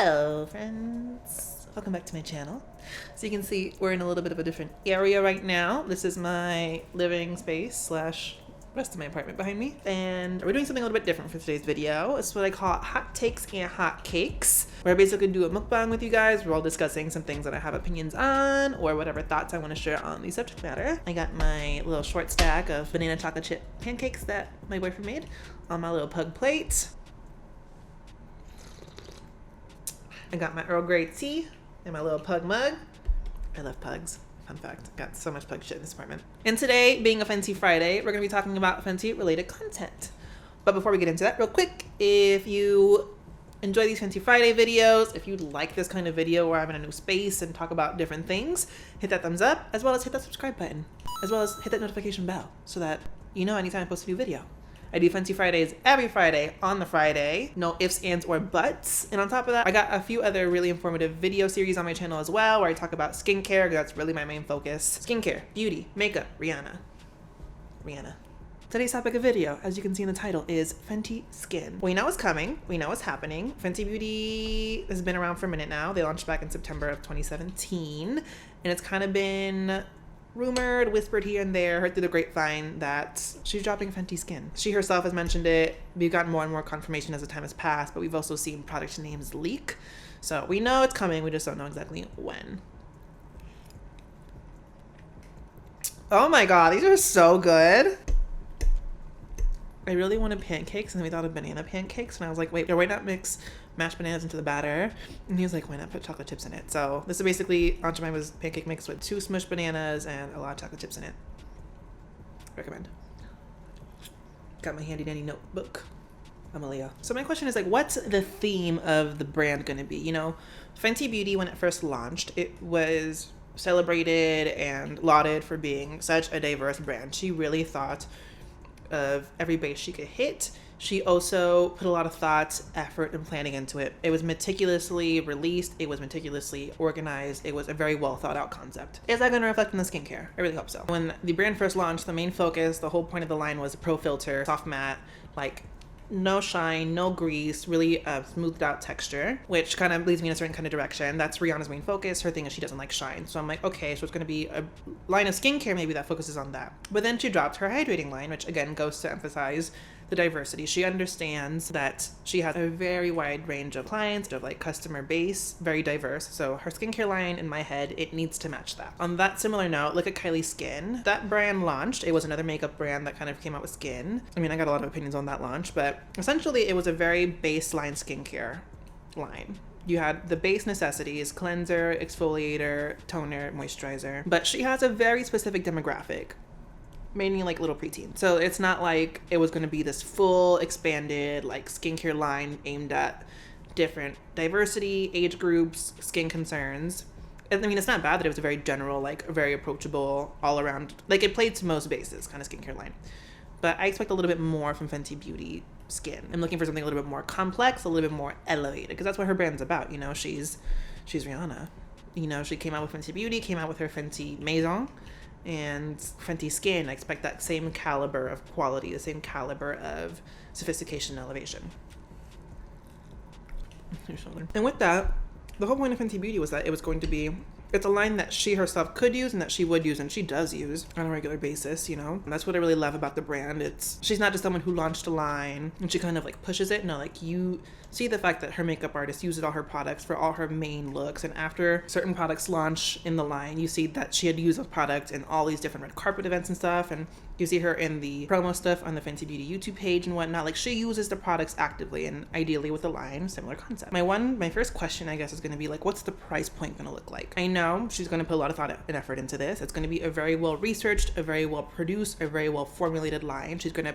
Hello friends, welcome back to my channel. So you can see we're in a little bit of a different area right now. This is my living space slash rest of my apartment behind me, and we're doing something a little bit different for today's video. It's what I call hot takes and hot cakes, where I basically do a mukbang with you guys. We're all discussing some things that I have opinions on or whatever thoughts I want to share on the subject matter. I got my little short stack of banana chocolate chip pancakes that my boyfriend made on my little pug plate. I got my Earl Grey tea in my little pug mug. I love pugs. Fun fact, got so much pug shit in this apartment. And today, being a Fenty Friday, we're gonna be talking about Fenty related content. But before we get into that, real quick, if you enjoy these Fenty Friday videos, if you like this kind of video where I'm in a new space and talk about different things, hit that thumbs up, as well as hit that subscribe button, as well as hit that notification bell so that you know anytime I post a new video. I do Fenty Fridays every Friday on the Friday. No ifs, ands, or buts. And on top of that, I got a few other really informative video series on my channel as well, where I talk about skincare, because that's really my main focus. Skincare, beauty, makeup, Rihanna. Today's topic of video, as you can see in the title, is Fenty Skin. We know it's coming. We know it's happening. Fenty Beauty has been around for a minute now. They launched back in September of 2017. And it's kind of been rumored, whispered here and there, heard through the grapevine that she's dropping Fenty Skin. She herself has mentioned it. We've gotten more and more confirmation as the time has passed, but we've also seen product names leak. So we know it's coming, we just don't know exactly when. Oh my god, these are so good. I really wanted pancakes, and then we thought of banana pancakes, and I was like, wait, why not mix mashed bananas into the batter? And he was like, why not put chocolate chips in it? So this is basically Aunt Jemima's pancake mix with 2 smushed bananas and a lot of chocolate chips in it. Recommend. Got my handy dandy notebook. I'm a Leo. So my question is, like, what's the theme of the brand gonna be? You know, Fenty Beauty, when it first launched, it was celebrated and lauded for being such a diverse brand. She really thought of every base she could hit. She also put a lot of thought, effort, and planning into it. It was meticulously released. It was meticulously organized. It was a very well thought out concept. Is that going to reflect in the skincare? I really hope so. When the brand first launched, the main focus, the whole point of the line was pro filter, soft matte, like no shine, no grease, really smoothed out texture, which kind of leads me in a certain kind of direction. That's Rihanna's main focus. Her thing is she doesn't like shine. So I'm like, okay, so it's going to be a line of skincare maybe that focuses on that. But then she dropped her hydrating line, which again goes to emphasize the diversity. She understands that she has a very wide range of clients, of like customer base, very diverse. So her skincare line, in my head, it needs to match that. On that similar note, look at Kylie Skin. That brand launched. It was another makeup brand that kind of came out with skin. I mean, I got a lot of opinions on that launch, but essentially it was a very baseline skincare line. You had the base necessities, cleanser, exfoliator, toner, moisturizer, but she has a very specific demographic, mainly like little preteen. So it's not like it was going to be this full expanded like skincare line aimed at different diversity, age groups, skin concerns. I mean, it's not bad that it was a very general, like very approachable, all around, like it played to most bases kind of skincare line. But I expect a little bit more from Fenty Beauty Skin. I'm looking for something a little bit more complex, a little bit more elevated, because that's what her brand's about. You know, she's Rihanna. You know, she came out with Fenty Beauty, came out with her Fenty Maison, and Fenty Skin. I expect that same caliber of quality, the same caliber of sophistication and elevation. And with that, the whole point of Fenty Beauty was that it was going to be, it's a line that she herself could use and that she would use and she does use on a regular basis, you know? And that's what I really love about the brand. She's not just someone who launched a line and she kind of like pushes it. No, like you see the fact that her makeup artist uses all her products for all her main looks, and after certain products launch in the line, you see that she had used those products in all these different red carpet events and stuff, and you see her in the promo stuff on the Fenty Beauty YouTube page and whatnot. Like, she uses the products actively, and ideally with the line, similar concept. My first question, I guess, is going to be like, what's the price point going to look like? I know she's going to put a lot of thought and effort into this. It's going to be a very well researched, a very well produced, a very well formulated line. She's going to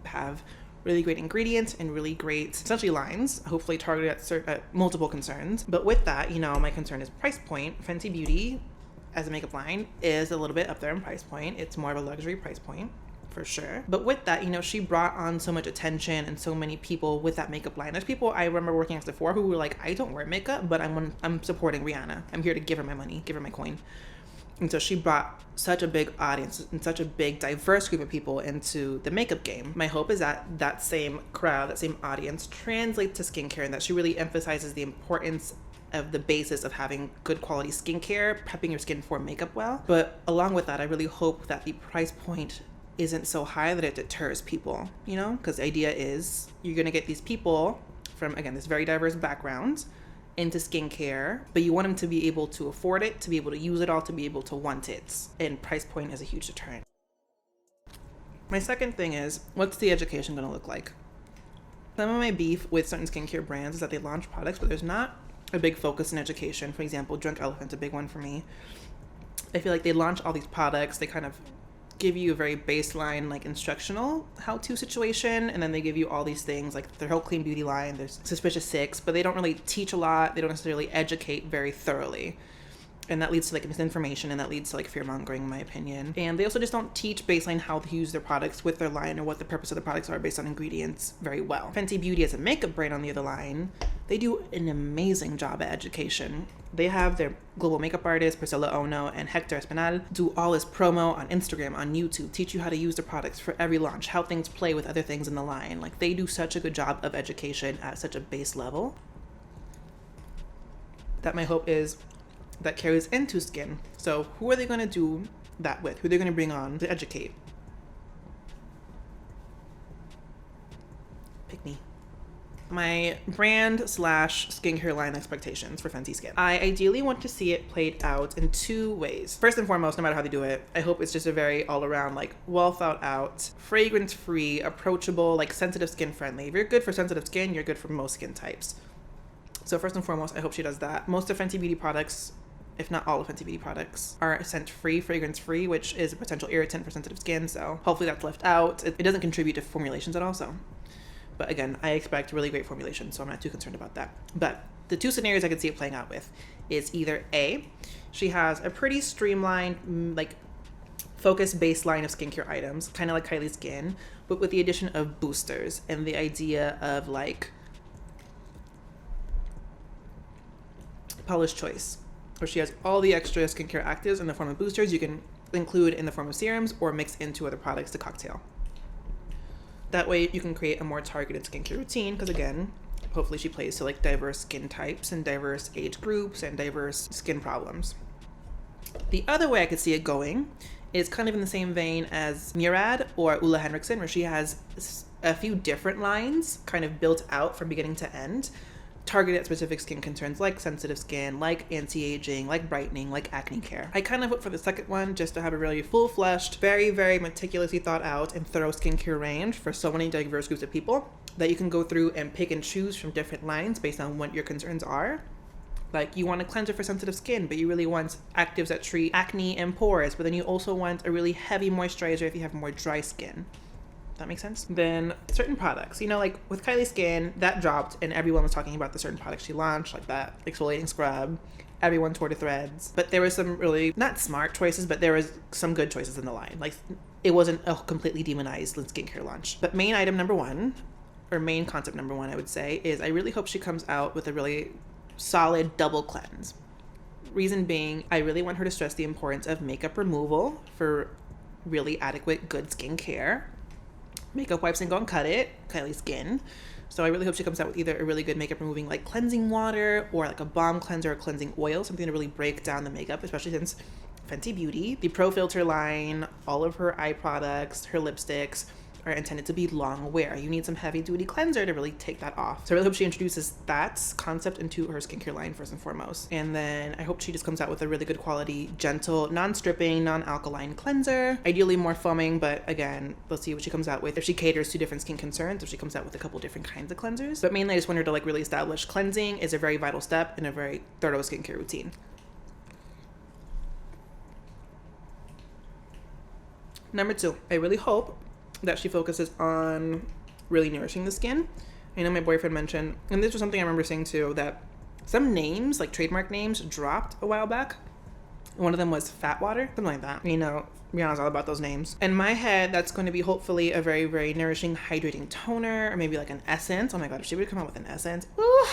have really great ingredients and really great, essentially, lines, hopefully targeted at multiple concerns. But with that, you know, my concern is price point. Fenty Beauty as a makeup line is a little bit up there in price point. It's more of a luxury price point, for sure. But with that, you know, she brought on so much attention and so many people with that makeup line. There's people I remember working at Sephora who were like, I don't wear makeup, but I'm supporting Rihanna. I'm here to give her my money, give her my coin. And so she brought such a big audience and such a big diverse group of people into the makeup game. My hope is that that same crowd, that same audience translates to skincare, and that she really emphasizes the importance of the basis of having good quality skincare, prepping your skin for makeup well. But along with that, I really hope that the price point isn't so high that it deters people, you know? Because the idea is you're gonna get these people from, again, this very diverse background into skincare, but you want them to be able to afford it, to be able to use it all, to be able to want it. And price point is a huge deterrent. My second thing is, what's the education gonna look like? Some of my beef with certain skincare brands is that they launch products, but there's not a big focus in education. For example, Drunk Elephant's a big one for me. I feel like they launch all these products, they kind of give you a very baseline, like, instructional how-to situation, and then they give you all these things, like their whole clean beauty line, there's Suspicious Six, but they don't really teach a lot, they don't necessarily educate very thoroughly. And that leads to, like, misinformation, and that leads to, like, fear-mongering, in my opinion. And they also just don't teach baseline how to use their products with their line or what the purpose of the products are based on ingredients very well. Fenty Beauty as a makeup brand, on the other line, they do an amazing job at education. They have their global makeup artists, Priscilla Ono and Hector Espinal, do all this promo on Instagram, on YouTube, teach you how to use the products for every launch, how things play with other things in the line. Like, they do such a good job of education at such a base level that my hope is that carries into skin. So who are they going to do that with? Who are they going to bring on to educate? Pick me. My brand / skincare line expectations for Fenty Skin. I ideally want to see it played out in two ways. First and foremost, no matter how they do it, I hope it's just a very all around, like, well thought out, fragrance free, approachable, like, sensitive skin friendly. If you're good for sensitive skin, you're good for most skin types. So first and foremost, I hope she does that. Most of Fenty Beauty products, if not all of Fenty Beauty products, are scent-free, fragrance-free, which is a potential irritant for sensitive skin, so hopefully that's left out. It doesn't contribute to formulations at all, so. But again, I expect really great formulation, so I'm not too concerned about that. But the two scenarios I could see it playing out with is either A, she has a pretty streamlined, like, focused baseline of skincare items, kind of like Kylie Skin, but with the addition of boosters and the idea of, like, Paula's Choice, where she has all the extra skincare actives in the form of boosters you can include in the form of serums or mix into other products to cocktail. That way you can create a more targeted skincare routine, because again, hopefully she plays to, like, diverse skin types and diverse age groups and diverse skin problems. The other way I could see it going is kind of in the same vein as Murad or Ulla Henriksen, where she has a few different lines kind of built out from beginning to end, targeted at specific skin concerns like sensitive skin, like anti-aging, like brightening, like acne care. I kind of hope for the second one just to have a really full-fleshed, very, very meticulously thought out and thorough skincare range for so many diverse groups of people that you can go through and pick and choose from different lines based on what your concerns are. Like, you want a cleanser for sensitive skin, but you really want actives that treat acne and pores, but then you also want a really heavy moisturizer if you have more dry skin. That makes sense? Then certain products, you know, like with Kylie Skin, that dropped and everyone was talking about the certain products she launched, like that exfoliating scrub. Everyone tore to threads. But there was some really, not smart choices, but there was some good choices in the line. Like, it wasn't a completely demonized skincare launch. But main item number one, or main concept number one, I would say, is I really hope she comes out with a really solid double cleanse. Reason being, I really want her to stress the importance of makeup removal for really adequate, good skincare. Makeup wipes ain't gonna cut it, Kylie Skin. So I really hope she comes out with either a really good makeup removing, like, cleansing water, or like a balm cleanser or cleansing oil, something to really break down the makeup, especially since Fenty Beauty, the Pro Filter line, all of her eye products, her lipsticks are intended to be long wear. You need some heavy duty cleanser to really take that off. So I really hope she introduces that concept into her skincare line first and foremost. And then I hope she just comes out with a really good quality, gentle, non-stripping, non-alkaline cleanser. Ideally more foaming, but again, let's see what she comes out with. If she caters to different skin concerns, if she comes out with a couple different kinds of cleansers. But mainly I just want her to, like, really establish cleansing is a very vital step in a very thorough skincare routine. Number two, I really hope that she focuses on really nourishing the skin. I know my boyfriend mentioned, and this was something I remember saying too, that some names, like trademark names, dropped a while back. One of them was Fat Water, something like that. You know, Rihanna's all about those names. In my head, that's going to be hopefully a very, very nourishing, hydrating toner, or maybe like an essence. Oh my God, if she would come out with an essence, ooh,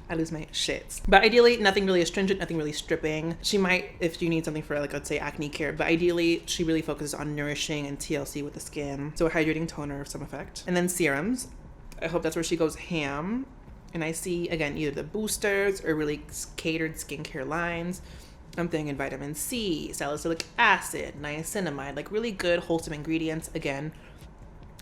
I lose my shits. But ideally, nothing really astringent, nothing really stripping. She might, if you need something for like, let's say acne care, but ideally she really focuses on nourishing and TLC with the skin. So a hydrating toner of some effect. And then serums. I hope that's where she goes ham. And I see, again, either the boosters or really catered skincare lines. I'm thinking vitamin C, salicylic acid, niacinamide, like really good wholesome ingredients. Again,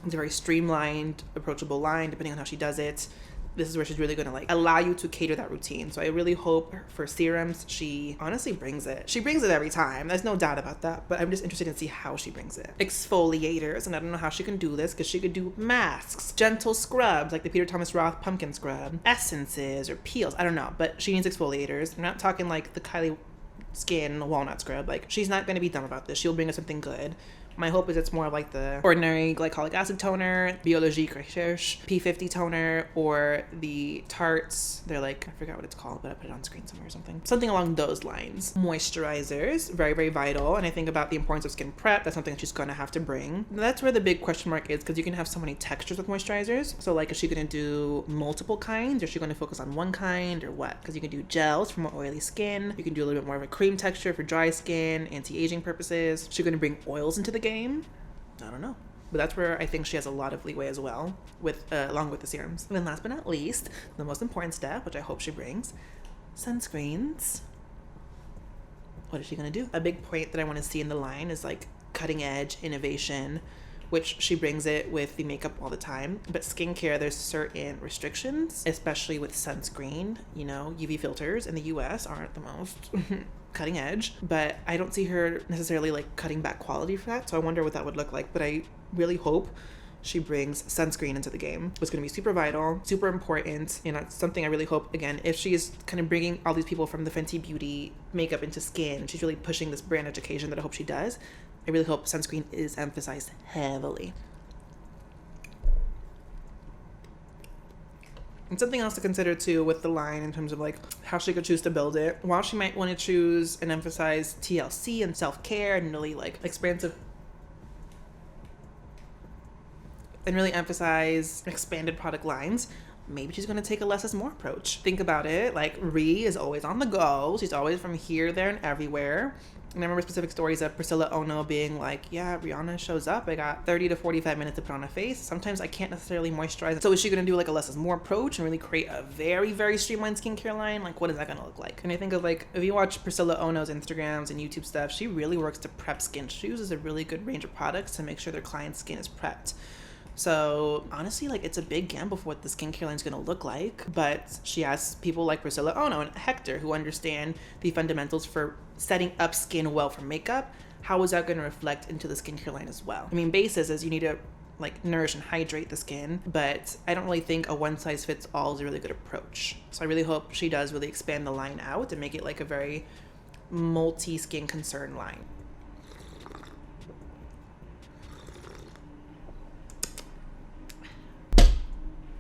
it's a very streamlined, approachable line depending on how she does it. This is where she's really gonna like allow you to cater that routine. So I really hope for serums, she honestly brings it. She brings it every time. There's no doubt about that, but I'm just interested to see how she brings it. Exfoliators, and I don't know how she can do this because she could do masks, gentle scrubs, like the Peter Thomas Roth pumpkin scrub, essences or peels. I don't know, but she needs exfoliators. I'm not talking like the Kylie Skin walnut scrub. Like, she's not gonna be dumb about this. She'll bring us something good. My hope is it's more like the ordinary glycolic acid toner, Biologique Recherche P50 toner, or the Tarte's, they're like, I forgot what it's called, but I put it on screen somewhere or something. Something along those lines. Moisturizers, very, very vital. And I think about the importance of skin prep. That's something she's gonna have to bring. That's where the big question mark is, because you can have so many textures with moisturizers. So like, is she gonna do multiple kinds? Or is she gonna focus on one kind or what? Because you can do gels for more oily skin. You can do a little bit more of a cream texture for dry skin, anti-aging purposes. She's gonna bring oils into the game. I don't know, but that's where I think she has a lot of leeway as well, with along with the serums. And then last but not least, the most important step, which I hope she brings, sunscreens. What is she gonna do? A big point that I want to see in the line is like cutting edge innovation, which she brings it with the makeup all the time. But skincare, there's certain restrictions, especially with sunscreen. You know, UV filters in the US aren't the most cutting edge, but I don't see her necessarily like cutting back quality for that. So I wonder what that would look like. But I really hope she brings sunscreen into the game. It's going to be super vital, super important. You know, it's something I really hope, again, if she is kind of bringing all these people from the Fenty Beauty makeup into skin, she's really pushing this brand education that I hope she does. I really hope sunscreen is emphasized heavily. And something else to consider too with the line in terms of like how she could choose to build it. While she might want to choose and emphasize TLC and self-care and really like expansive and really emphasize expanded product lines, maybe she's going to take a less is more approach. Think about it, like Rhi is always on the go. She's always from here, there, and everywhere. And I remember specific stories of Priscilla Ono being like, yeah, Rihanna shows up, I got 30 to 45 minutes to put on a face. Sometimes I can't necessarily moisturize. So is she gonna do like a less is more approach and really create a very, very streamlined skincare line? Like, what is that gonna look like? And I think of like, if you watch Priscilla Ono's Instagrams and YouTube stuff, she really works to prep skin. She uses a really good range of products to make sure their client's skin is prepped. So honestly, like, it's a big gamble for what the skincare line is going to look like, but she has people like Priscilla Ono and Hector who understand the fundamentals for setting up skin well for makeup. How is that going to reflect into the skincare line as well? I mean, basis is you need to like nourish and hydrate the skin, but I don't really think a one size fits all is a really good approach. So I really hope she does really expand the line out and make it like a very multi-skin concern line.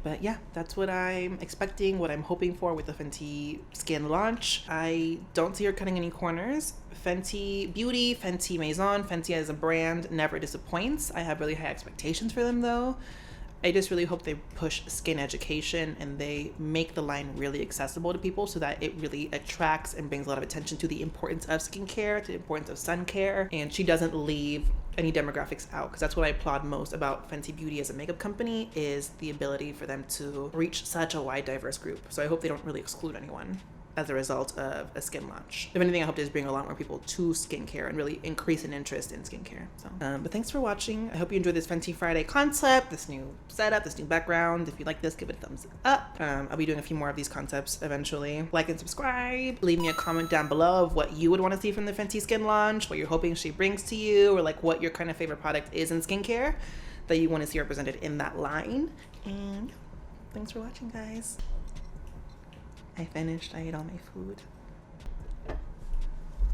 But yeah, that's what I'm expecting, what I'm hoping for with the Fenty Skin launch. I don't see her cutting any corners. Fenty Beauty, Fenty Maison, Fenty as a brand never disappoints. I have really high expectations for them though. I just really hope they push skin education and they make the line really accessible to people so that it really attracts and brings a lot of attention to the importance of skincare, to the importance of sun care, and she doesn't leave any demographics out, because that's what I applaud most about Fenty Beauty as a makeup company, is the ability for them to reach such a wide, diverse group. So I hope they don't really exclude anyone as a result of a skin launch. If anything, I hope to just bring a lot more people to skincare and really increase an interest in skincare. So, but thanks for watching. I hope you enjoyed this Fenty Friday concept, this new setup, this new background. If you like this, give it a thumbs up. I'll be doing a few more of these concepts eventually. Like and subscribe. Leave me a comment down below of what you would want to see from the Fenty Skin launch, what you're hoping she brings to you, or like what your kind of favorite product is in skincare that you want to see represented in that line. And thanks for watching, guys. I finished. I ate all my food.